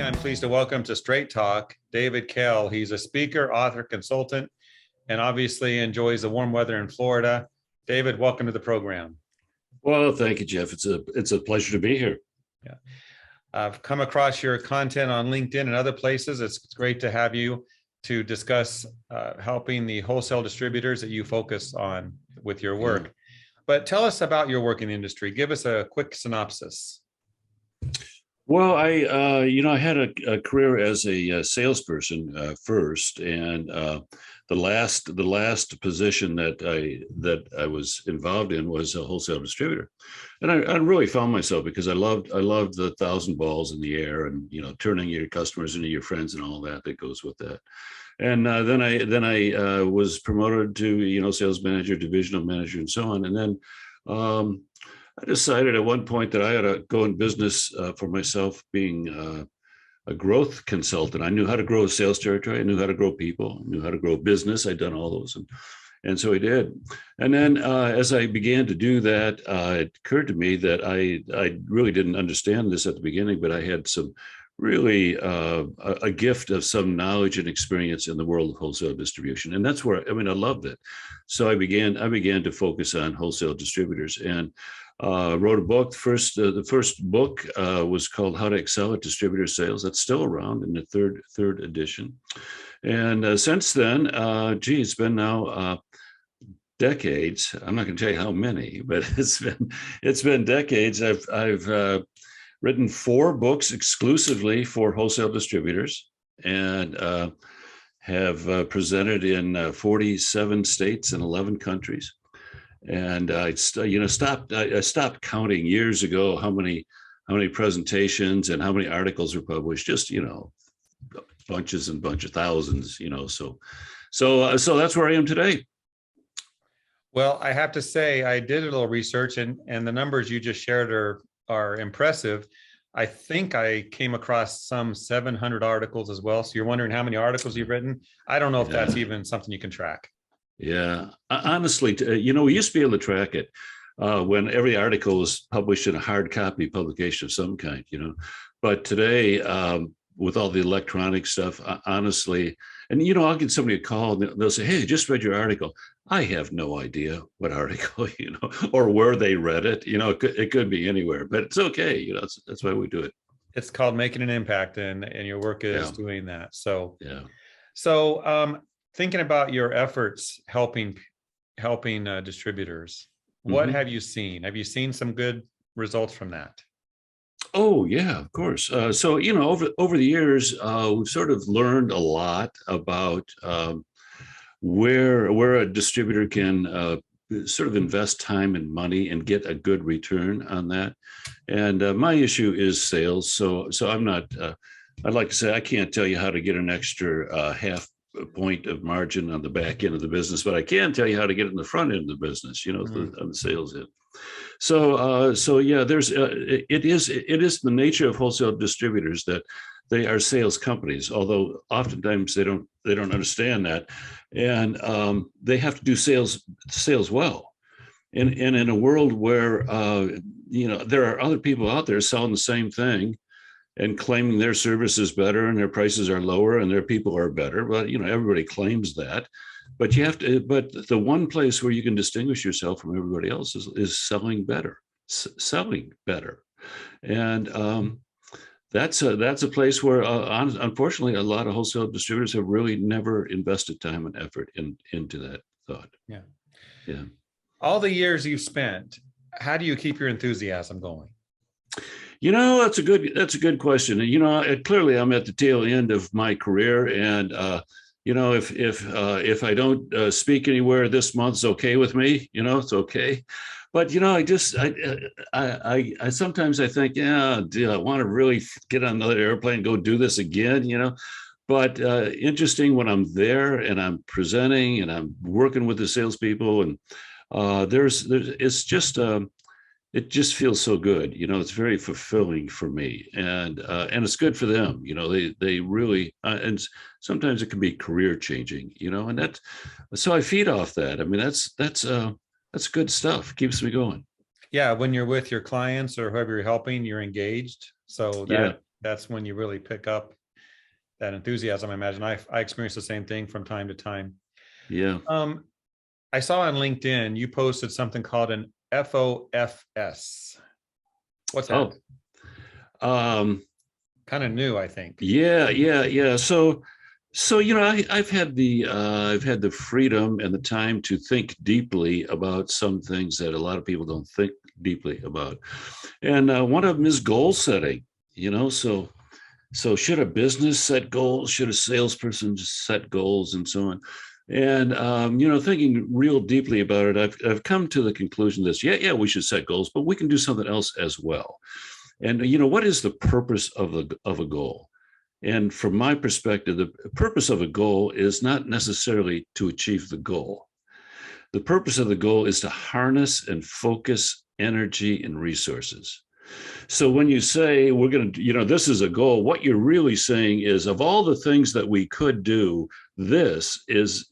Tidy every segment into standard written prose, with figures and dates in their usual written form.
I'm pleased to welcome to Straight Talk, David Kahle. He's a speaker, author, consultant, and obviously enjoys the warm weather in Florida. David, welcome to the program. Well, thank you, Jeff. It's a pleasure to be here. Yeah, I've come across your content on LinkedIn and other places. It's great to have you to discuss helping the wholesale distributors that you focus on with your work. Yeah. But tell us about your work in the industry. Give us a quick synopsis. Well, I had a career as a salesperson first, and the last position that I was involved in was a wholesale distributor, and I really found myself because I loved the 1,000 balls in the air, and turning your customers into your friends and all that goes with that. And then I was promoted to sales manager, divisional manager, and so on, and then. I decided at one point that I ought to go in business for myself, being a growth consultant. I knew how to grow a sales territory. I knew how to grow people. I knew how to grow business. I'd done all those. And so I did. And then as I began to do that, it occurred to me that I really didn't understand this at the beginning, but I had some really a gift of some knowledge and experience in the world of wholesale distribution. And that's where, I loved it. So I began to focus on wholesale distributors and wrote a book. The first book was called How to Excel at Distributor Sales. That's still around in the third edition. And since then, it's been now decades. I'm not going to tell you how many, but it's been decades. I've written 4 books exclusively for wholesale distributors, and have presented in 47 states and 11 countries. And I stopped counting years ago how many presentations and how many articles were published. Just bunches and bunches, thousands. So that's where I am today. Well, I have to say I did a little research, and the numbers you just shared are impressive. I think I came across some 700 articles as well. So you're wondering how many articles you've written? I don't know if that's even something you can track. Yeah, honestly, we used to be able to track it when every article was published in a hard copy publication of some kind, But today, with all the electronic stuff, honestly, and I'll get somebody a call and they'll say, "Hey, I just read your article." I have no idea what article, or where they read it. It could be anywhere, but it's okay. That's why we do it. It's called making an impact, and your work is doing that. So yeah. So thinking about your efforts helping distributors, what have you seen? Have you seen some good results from that? Oh yeah, of course. So over the years, we've sort of learned a lot about where a distributor can sort of invest time and money and get a good return on that. And my issue is sales. So I'm not. I'd like to say I can't tell you how to get an extra half point of margin on the back end of the business, but I can tell you how to get it in the front end of the business. On the sales end. So yeah, it is the nature of wholesale distributors that they are sales companies, although oftentimes they don't understand that, and they have to do sales well. And in a world where there are other people out there selling the same thing and claiming their service is better and their prices are lower and their people are better, well, everybody claims that. But but the one place where you can distinguish yourself from everybody else is selling better, and that's a place where, unfortunately, a lot of wholesale distributors have really never invested time and effort into that thought. Yeah. All the years you've spent, how do you keep your enthusiasm going? That's a good question. And clearly I'm at the tail end of my career, and if I don't speak anywhere this month, it's okay with me. It's okay. But I sometimes I think, do I want to really get on another airplane and go do this again? But interesting when I'm there and I'm presenting and I'm working with the salespeople, and it just feels so good. It's very fulfilling for me, and it's good for them. They really, and sometimes it can be career changing. And so I feed off that. That's good stuff. Keeps me going. Yeah, when you're with your clients or whoever you're helping, you're engaged. So that that's when you really pick up that enthusiasm. I imagine I experience the same thing from time to time. Yeah. I saw on LinkedIn, you posted something called an FOSS. What's that? Oh, Kind of new, I think. yeah. So I've had the freedom and the time to think deeply about some things that a lot of people don't think deeply about, and one of them is goal setting. So should a business set goals? Should a salesperson just set goals and so on? And thinking real deeply about it, I've come to the conclusion this: yeah, we should set goals, but we can do something else as well. And what is the purpose of a goal? And from my perspective, the purpose of a goal is not necessarily to achieve the goal. The purpose of the goal is to harness and focus energy and resources. So when you say we're going to, this is a goal, what you're really saying is, of all the things that we could do, this is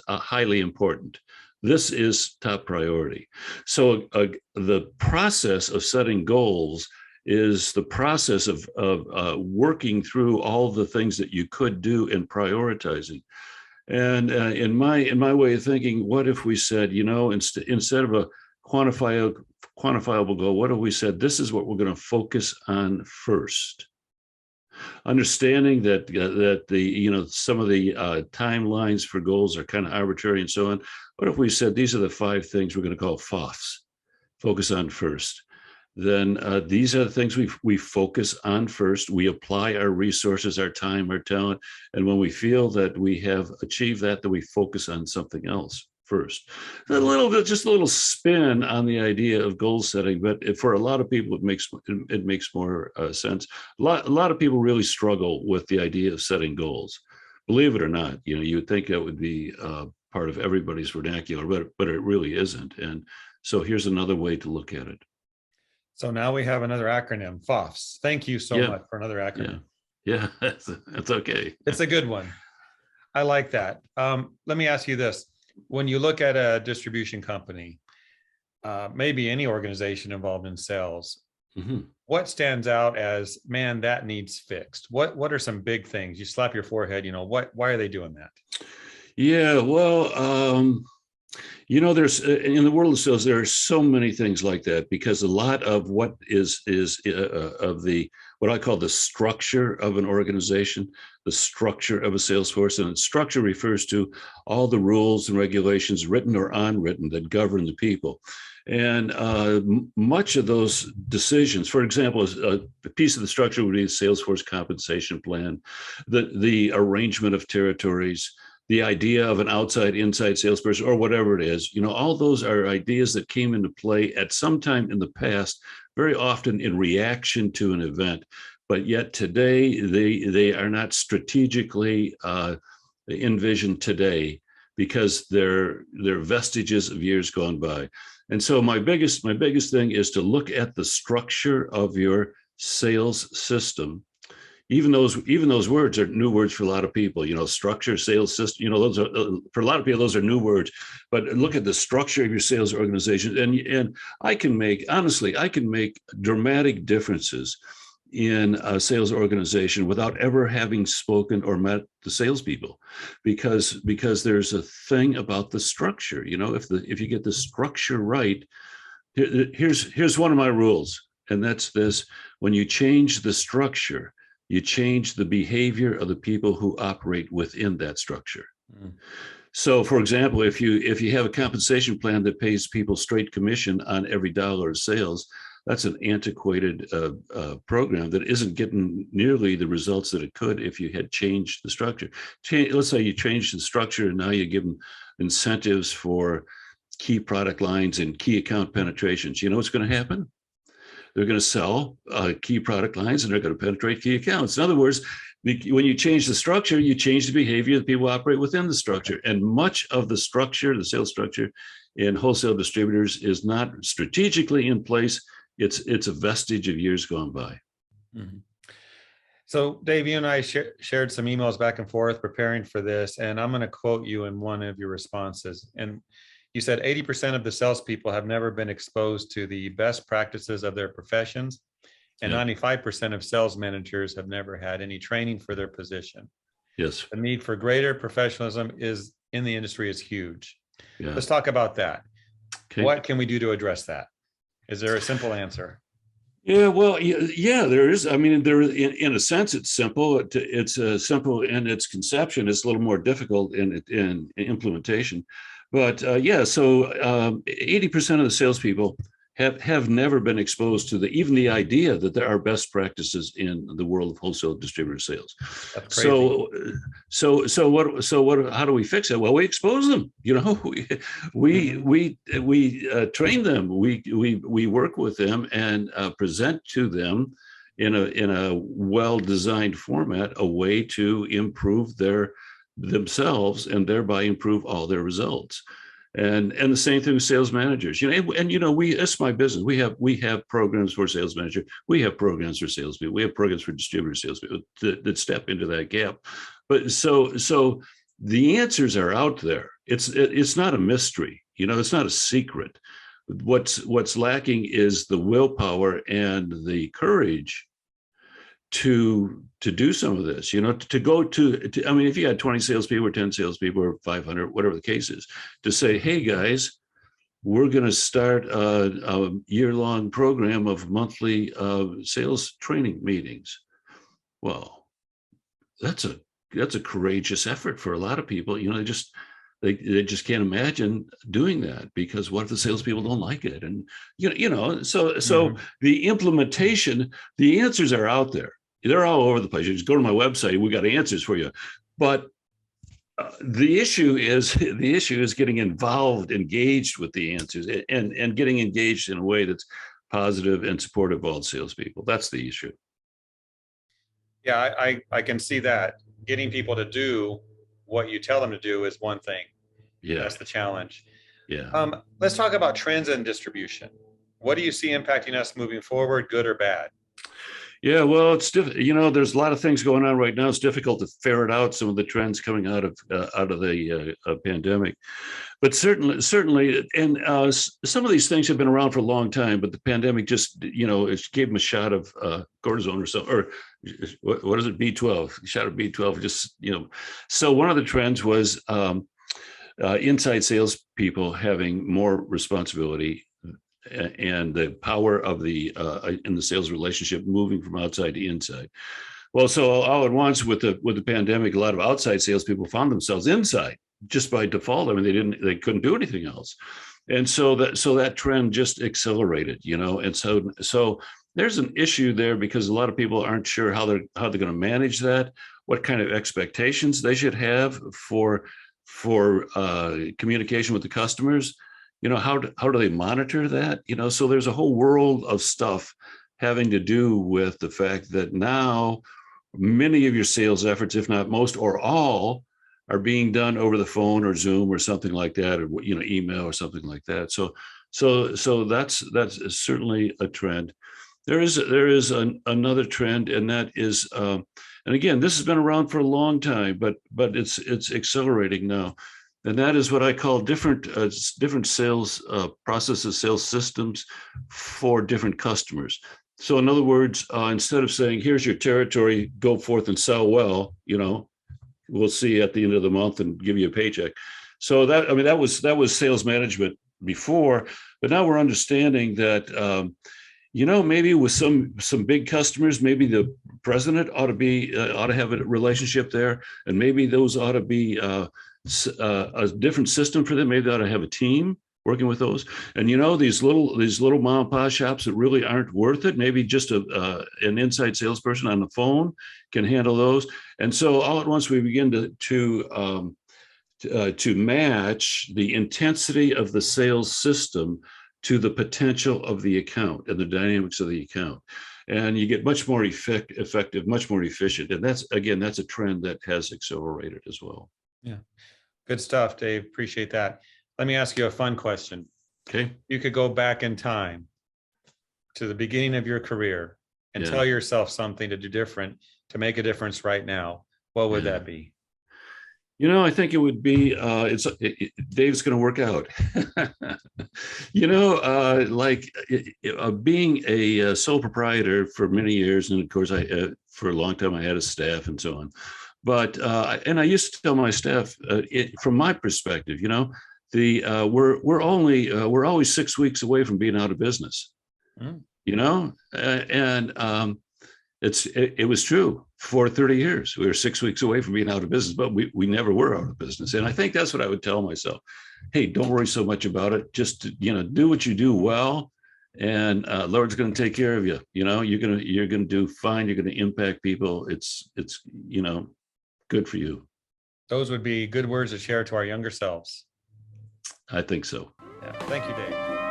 highly important. This is top priority. So the process of setting goals is the process of working through all the things that you could do and prioritizing. And in my way of thinking, what if we said, instead of a quantifiable goal, what if we said, this is what we're going to focus on first? Understanding that some of the timelines for goals are kind of arbitrary and so on. What if we said these are the 5 things we're going to call FOSS, focus on first? Then these are the things we focus on first. We apply our resources, our time, our talent, and when we feel that we have achieved that, then we focus on something else first. Just a little spin on the idea of goal setting, but for a lot of people, it makes more sense. A lot of people really struggle with the idea of setting goals. Believe it or not, you would think that would be part of everybody's vernacular, but it really isn't. And so here's another way to look at it. So now we have another acronym, FOSS. Thank you so much for another acronym. Yeah, that's okay. It's a good one. I like that. Let me ask you this. When you look at a distribution company, maybe any organization involved in sales, what stands out as, man, that needs fixed? What are some big things? You slap your forehead, why are they doing that? Yeah, well, there's in the world of sales, there are so many things like that, because a lot of what is of the what I call the structure of an organization, the structure of a sales force, and structure refers to all the rules and regulations, written or unwritten, that govern the people. And much of those decisions, for example, a piece of the structure would be the sales force compensation plan, the arrangement of territories, the idea of an outside inside salesperson, or whatever it is. All those are ideas that came into play at some time in the past, very often in reaction to an event, but yet today they are not strategically envisioned today, because they're vestiges of years gone by. And so my biggest thing is to look at the structure of your sales system. Even those words are new words for a lot of people. Structure, sales system. Those are, for a lot of people, those are new words. But look at the structure of your sales organization, and I can make dramatic differences in a sales organization without ever having spoken or met the salespeople, because there's a thing about the structure. If you get the structure right, here's one of my rules, and that's this: when you change the structure, you change the behavior of the people who operate within that structure. So, for example, if you have a compensation plan that pays people straight commission on every dollar of sales, that's an antiquated program that isn't getting nearly the results that it could if you had changed the structure. Let's say you changed the structure, and now you give them incentives for key product lines and key account penetrations. You know what's going to happen? They're going to sell key product lines, and they're going to penetrate key accounts. In other words, when you change the structure, you change the behavior that people operate within the structure. And much of the structure, the sales structure in wholesale distributors, is not strategically in place. It's a vestige of years gone by. Mm-hmm. So Dave, you and I shared some emails back and forth preparing for this, and I'm going to quote you in one of your responses. And you said 80% of the salespeople have never been exposed to the best practices of their professions, And 95% of sales managers have never had any training for their position. Yes. The need for greater professionalism is in the industry is huge. Yeah. Let's talk about that. Okay. What can we do to address that? Is there a simple answer? Yeah, well, yeah, there is. I mean, in a sense, it's simple. It's simple in its conception. It's a little more difficult in implementation. But yeah, so 80% of the salespeople have never been exposed to even the idea that there are best practices in the world of wholesale distributor sales. That's crazy. So how do we fix it? Well, we expose them. You know, we train them. We work with them and present to them in a well-designed format a way to improve themselves and thereby improve all their results. And the same thing with sales managers, it's my business. We have programs for sales manager. We have programs for salespeople. We have programs for distributor salespeople that step into that gap. But so the answers are out there. It's not a mystery. It's not a secret. What's lacking is the willpower and the courage to do some of this, to go to, I mean, if you had 20 salespeople or 10 salespeople or 500, whatever the case is, to say, hey guys, we're going to start a year-long program of monthly sales training meetings. Well, that's a courageous effort for a lot of people. They just can't imagine doing that, because what if the salespeople don't like it? And so the implementation, the answers are out there. They're all over the place. You just go to my website. We got answers for you. But the issue is getting involved, engaged with the answers, and getting engaged in a way that's positive and supportive of all salespeople. That's the issue. Yeah, I can see that. Getting people to do what you tell them to do is one thing. Yeah, that's the challenge. Yeah. Let's talk about trends in distribution. What do you see impacting us moving forward, good or bad? Yeah, well, it's there's a lot of things going on right now. It's difficult to ferret out some of the trends coming out of the pandemic, but certainly, and some of these things have been around for a long time. But the pandemic just, it gave them a shot of cortisone or something, or what is it, B12? Shot of B12. Just So one of the trends was inside sales people having more responsibility, and the power of in the sales relationship moving from outside to inside. Well, so all at once with the pandemic, a lot of outside salespeople found themselves inside just by default. I mean, they couldn't do anything else, and so that trend just accelerated. And so there's an issue there, because a lot of people aren't sure how they're going to manage that, what kind of expectations they should have for communication with the customers. How do they monitor that? So there's a whole world of stuff having to do with the fact that now many of your sales efforts, if not most or all, are being done over the phone or Zoom or something like that, or email or something like that. So that's certainly a trend. There is another trend, and that is, and again, this has been around for a long time, but it's accelerating now. And that is what I call different sales processes, sales systems for different customers. So in other words, instead of saying, here's your territory, go forth and sell well, we'll see you at the end of the month and give you a paycheck. So that was sales management before, but now we're understanding that, maybe with some big customers, maybe the president ought to have a relationship there, and maybe those ought to be a different system for them. Maybe they ought to have a team working with those. And these little mom and pop shops that really aren't worth it, maybe just an inside salesperson on the phone can handle those. And so all at once we begin to match the intensity of the sales system to the potential of the account and the dynamics of the account. And you get much more effective, much more efficient. And that's a trend that has accelerated as well. Yeah. Good stuff, Dave. Appreciate that. Let me ask you a fun question. Okay. You could go back in time to the beginning of your career and tell yourself something to do different, to make a difference right now. What would that be? I think it would be Dave's going to work out. Being a sole proprietor for many years, and of course, for a long time I had a staff and so on. But and I used to tell my staff, from my perspective, we're always 6 weeks away from being out of business. Mm. And it was true for 30 years. We were 6 weeks away from being out of business, but we never were out of business. And I think that's what I would tell myself. Hey, don't worry so much about it. Just, do what you do well, and Lord's going to take care of you. You're going to do fine. You're going to impact people. It's good for you. Those would be good words to share to our younger selves. I think so. Yeah. Thank you, Dave.